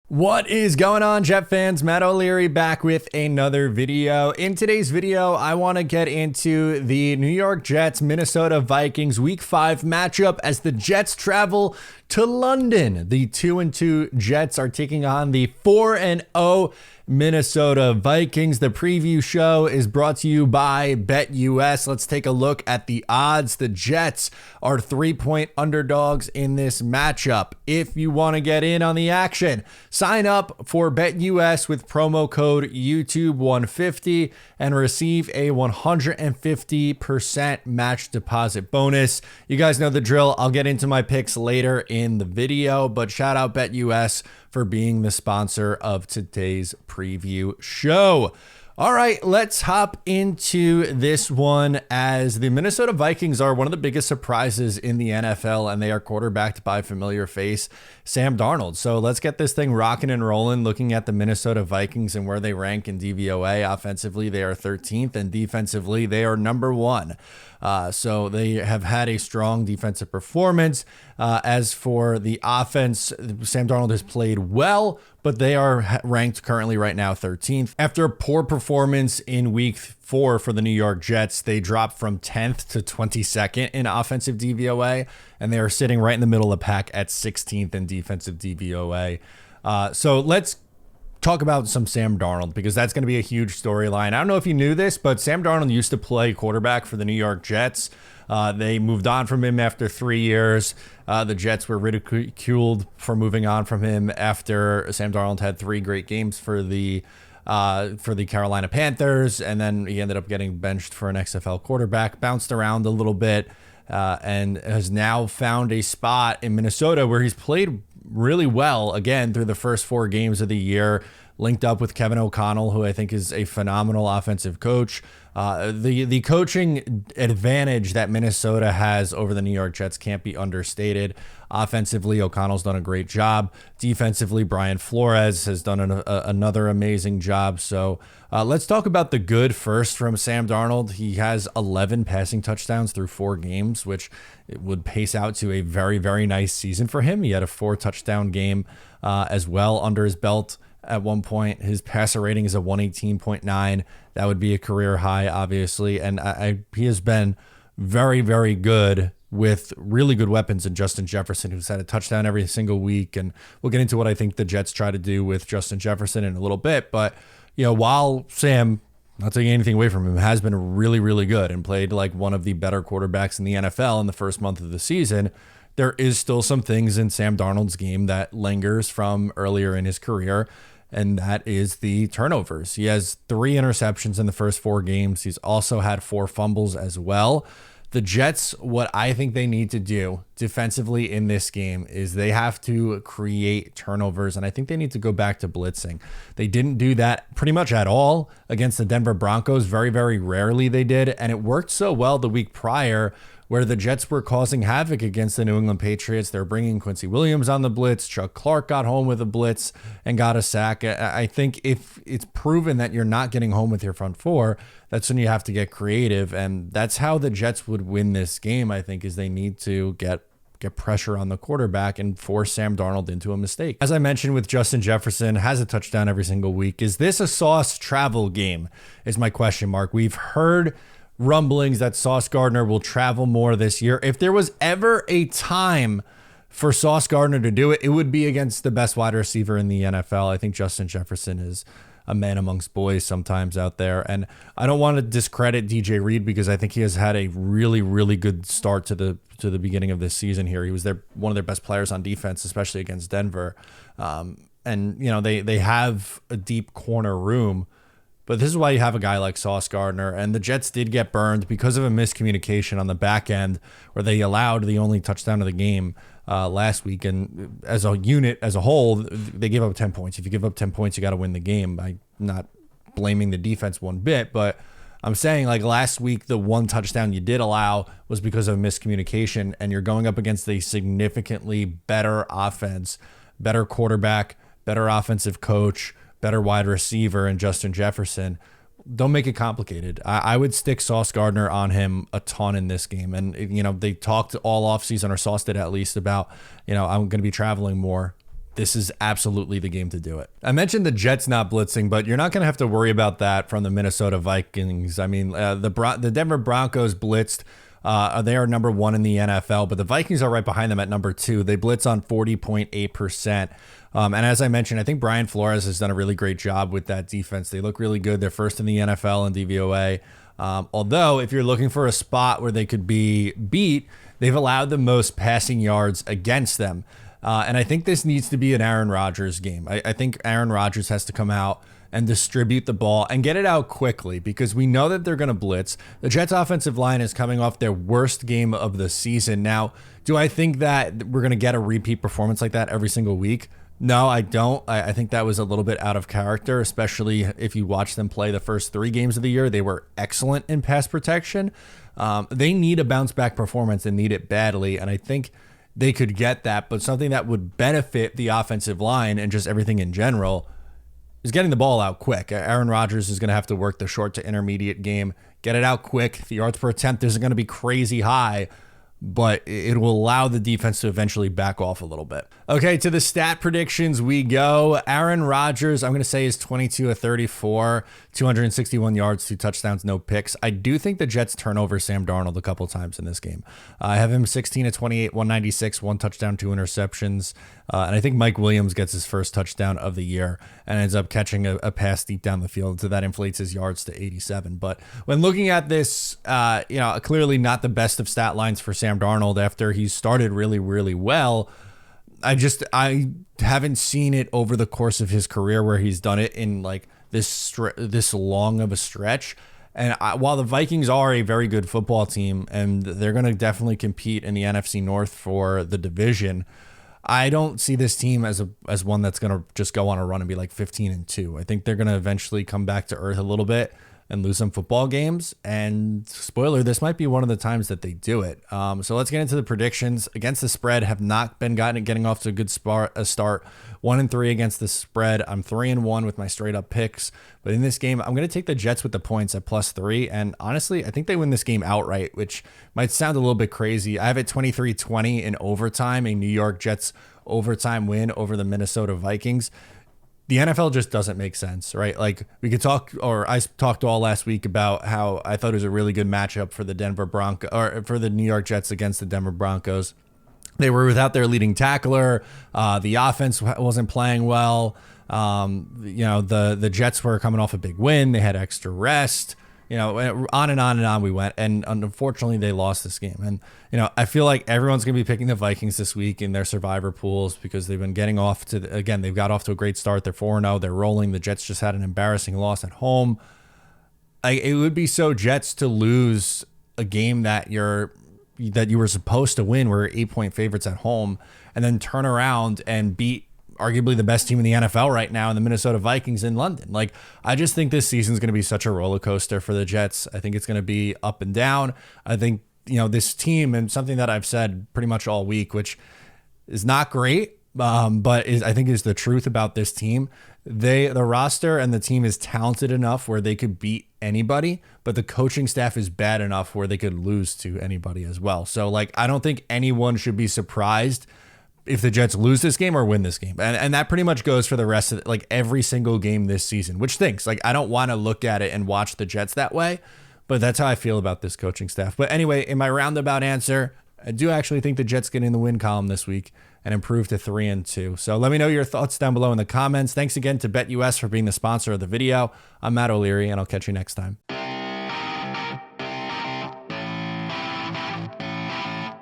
What is going on, Jet fans? Matt O'Leary back with another video. In today's video, I want to get into the New York Jets Minnesota Vikings Week 5 matchup as the Jets travel to London. The 2-2 Jets are taking on the 4-0 Minnesota Vikings. The preview show is brought to you by BetUS. Let's take a look at the odds. The Jets are 3-point underdogs in this matchup. If you want to get in on the action, sign up for BetUS with promo code YouTube150 and receive a 150% match deposit bonus. You guys know the drill. I'll get into my picks later in the video, but shout out BetUS for being the sponsor of today's preview show. All right, let's hop into this one as the Minnesota Vikings are one of the biggest surprises in the NFL, and they are quarterbacked by a familiar face, Sam Darnold. So let's get this thing rocking and rolling. Looking at the Minnesota Vikings and where they rank in DVOA, offensively, they are 13th, and defensively, they are number 1. So they have had a strong defensive performance. As for the offense, Sam Darnold has played well, but they are ranked currently right now 13th. After a poor performance in week 4 for the New York Jets, they dropped from 10th to 22nd in offensive DVOA, and they are sitting right in the middle of the pack at 16th in defensive DVOA. So let's talk about some Sam Darnold, because that's going to be a huge storyline. I don't know if you knew this, but Sam Darnold used to play quarterback for the New York Jets. They moved on from him after 3 years. The Jets were ridiculed for moving on from him after Sam Darnold had 3 great games for the Carolina Panthers, and then he ended up getting benched for an XFL quarterback, bounced around a little bit, and has now found a spot in Minnesota where he's played really well again through the first 4 games of the year, linked up with Kevin O'Connell, who I think is a phenomenal offensive coach. The coaching advantage that Minnesota has over the New York Jets can't be understated. Offensively, O'Connell's done a great job. Defensively, Brian Flores has done another amazing job. So let's talk about the good first from Sam Darnold. He has 11 passing touchdowns through 4 games, which it would pace out to a very, very nice season for him. He had a 4-touchdown game as well under his belt. At one point, his passer rating is a 118.9. That would be a career high, obviously. And he has been very, very good with really good weapons in Justin Jefferson, who's had a touchdown every single week. And we'll get into what I think the Jets try to do with Justin Jefferson in a little bit. But, you know, while Sam, not taking anything away from him, has been really, really good and played like one of the better quarterbacks in the NFL in the first month of the season, there is still some things in Sam Darnold's game that lingers from earlier in his career, and that is the turnovers. He has 3 interceptions in the first 4 games. He's also had 4 fumbles as well. The Jets, what I think they need to do defensively in this game is they have to create turnovers, and I think they need to go back to blitzing. They didn't do that pretty much at all against the Denver Broncos. Very, very rarely they did, and it worked so well the week prior where the Jets were causing havoc against the New England Patriots. They're bringing Quincy Williams on the blitz. Chuck Clark got home with a blitz and got a sack. I think if it's proven that you're not getting home with your front 4, that's when you have to get creative. And that's how the Jets would win this game, I think, is they need to get pressure on the quarterback and force Sam Darnold into a mistake. As I mentioned with Justin Jefferson, has a touchdown every single week. Is this a Sauce travel game is my question mark. We've heard rumblings that Sauce Gardner will travel more this year. If there was ever a time for Sauce Gardner to do it, it would be against the best wide receiver in the NFL. I think Justin Jefferson is a man amongst boys sometimes out there. And I don't want to discredit DJ Reed because I think he has had a really, really good start to the beginning of this season here. He was one of their best players on defense, especially against Denver. And, you know, they have a deep corner room. But this is why you have a guy like Sauce Gardner, and the Jets did get burned because of a miscommunication on the back end where they allowed the only touchdown of the game last week. And as a unit, as a whole, they gave up 10 points. If you give up 10 points, you got to win the game. I'm not blaming the defense one bit, but I'm saying like last week, the one touchdown you did allow was because of miscommunication, and you're going up against a significantly better offense, better quarterback, better offensive coach, better wide receiver in Justin Jefferson. Don't make it complicated. I would stick Sauce Gardner on him a ton in this game. And, you know, they talked all offseason, or Sauce did at least, about, you know, I'm going to be traveling more. this is absolutely the game to do it. I mentioned the Jets not blitzing, but you're not going to have to worry about that from the Minnesota Vikings. I mean, the Denver Broncos blitzed. They are number 1 in the NFL, but the Vikings are right behind them at number 2. They blitz on 40.8%. And as I mentioned, I think Brian Flores has done a really great job with that defense. They look really good. They're first in the NFL in DVOA. Although, if you're looking for a spot where they could be beat, they've allowed the most passing yards against them. And I think this needs to be an Aaron Rodgers game. I think Aaron Rodgers has to come out and distribute the ball and get it out quickly, because we know that they're going to blitz. The Jets offensive line is coming off their worst game of the season. Now, do I think that we're going to get a repeat performance like that every single week? No, I don't. I think that was a little bit out of character, especially if you watch them play the first 3 games of the year. They were excellent in pass protection. They need a bounce back performance and need it badly. And I think they could get that, but something that would benefit the offensive line and just everything in general is getting the ball out quick. Aaron Rodgers is going to have to work the short to intermediate game, get it out quick. The yards per attempt isn't going to be crazy high, but it will allow the defense to eventually back off a little bit. Okay, to the stat predictions we go. Aaron Rodgers, I'm going to say, is 22 of 34, 261 yards, 2 touchdowns, no picks. I do think the Jets turn over Sam Darnold a couple times in this game. I have him 16 of 28, 196, 1 touchdown, 2 interceptions. And I think Mike Williams gets his first touchdown of the year and ends up catching a pass deep down the field. So that inflates his yards to 87. But when looking at this, clearly not the best of stat lines for Sam Darnold after he started really, really well. I haven't seen it over the course of his career where he's done it in like this long of a stretch. And while the Vikings are a very good football team and they're going to definitely compete in the NFC North for the division, I don't see this team as one that's going to just go on a run and be like 15-2. I think they're going to eventually come back to earth a little bit and lose some football games. And spoiler, this might be one of the times that they do it. So let's get into the predictions. Against the spread, have not been getting off to a good start. 1-3 against the spread. I'm 3-1 with my straight up picks. But in this game, I'm going to take the Jets with the points at +3. And honestly, I think they win this game outright, which might sound a little bit crazy. I have it 23-20 in overtime, a New York Jets overtime win over the Minnesota Vikings. The NFL just doesn't make sense, right? Like we could talk, or I talked all last week about how I thought it was a really good matchup for the for the New York Jets against the Denver Broncos. They were without their leading tackler. The offense wasn't playing well. The Jets were coming off a big win. They had extra rest. On and on and on we went. And unfortunately, they lost this game. And, I feel like everyone's going to be picking the Vikings this week in their survivor pools because they've been getting off to, they've got off to a great start. They're 4-0. They're rolling. The Jets just had an embarrassing loss at home. It would be so Jets to lose a game that you were supposed to win. We're 8-point favorites at home, and then turn around and beat arguably the best team in the NFL right now in the Minnesota Vikings in London. Like, I just think this season is going to be such a roller coaster for the Jets. I think it's going to be up and down. I think, this team, and something that I've said pretty much all week, which is not great, but I think is the truth about this team. The roster and the team is talented enough where they could beat anybody, but the coaching staff is bad enough where they could lose to anybody as well. So I don't think anyone should be surprised if the Jets lose this game or win this game. And that pretty much goes for the rest of every single game this season, which stinks. I don't want to look at it and watch the Jets that way, but that's how I feel about this coaching staff. But anyway, in my roundabout answer, I do actually think the Jets get in the win column this week and improve to 3-2. So let me know your thoughts down below in the comments. Thanks again to BetUS for being the sponsor of the video. I'm Matt O'Leary, and I'll catch you next time.